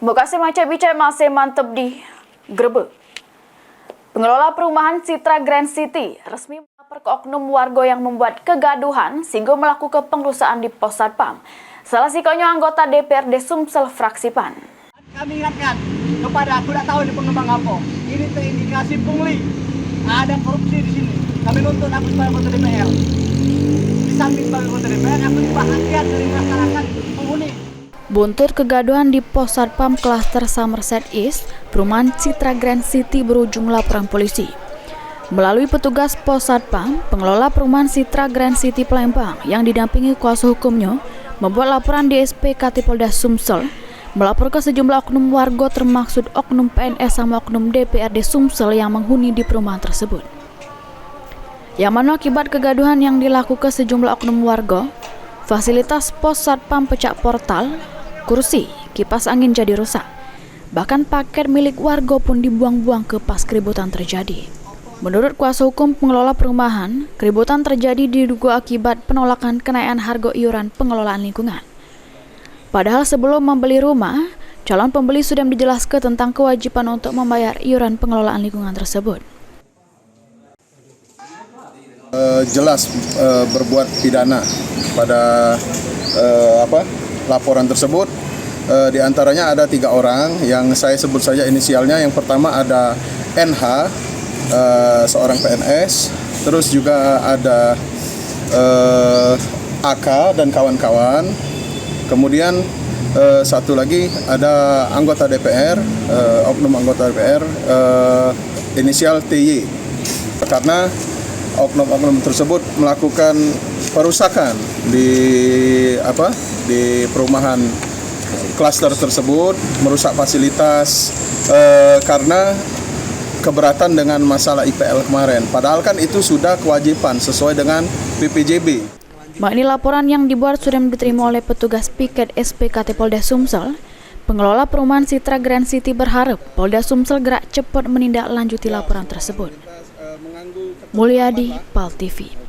Bekasi macam bicara masih mantap di Grebek. Pengelola perumahan Citra Grand City resmi melapor ke oknum warga yang membuat kegaduhan sehingga melakukan pengerusakan di pos Satpam. Salah satunya anggota DPRD Sumsel fraksi PAN. Kami ingatkan kepada aku tidak tahu ini pengembang apa. Ini terindikasi pungli. Ada korupsi di sini. Kami nuntut aku sebagai anggota DPR. Di samping sebagai anggota DPR, aku bahagia dari masyarakat penghuni. Buntut kegaduhan di pos Satpam klaster Somerset East, perumahan Citra Grand City berujung laporan polisi. Melalui petugas pos Satpam, pengelola perumahan Citra Grand City Palembang yang didampingi kuasa hukumnya membuat laporan di SPKT Polda Sumsel melapor ke sejumlah oknum warga termaksud oknum PNS sama oknum DPRD Sumsel yang menghuni di perumahan tersebut. Yang mana akibat kegaduhan yang dilakukan sejumlah oknum warga, fasilitas pos Satpam pecah portal, kursi, kipas angin jadi rusak. Bahkan paket milik warga pun dibuang-buang ke pas keributan terjadi. Menurut kuasa hukum pengelola perumahan, keributan terjadi diduga akibat penolakan kenaikan harga iuran pengelolaan lingkungan. Padahal sebelum membeli rumah, calon pembeli sudah dijelaskan tentang kewajiban untuk membayar iuran pengelolaan lingkungan tersebut. Jelas berbuat pidana pada laporan tersebut. Di antaranya ada 3 orang yang saya sebut saja inisialnya. Yang pertama ada NH, seorang PNS, terus juga ada AK dan kawan-kawan. Kemudian satu lagi ada anggota DPR, oknum anggota DPR, inisial TY. Karena oknum-oknum tersebut melakukan perusakan di perumahan klaster tersebut, merusak fasilitas karena keberatan dengan masalah IPL kemarin. Padahal kan itu sudah kewajiban sesuai dengan PPJB. Ini laporan yang dibuat sudah diterima oleh petugas piket SPKT Polda Sumsel. Pengelola perumahan Citra Grand City berharap Polda Sumsel gerak cepat menindaklanjuti laporan tersebut. Mulyadi, PAL TV.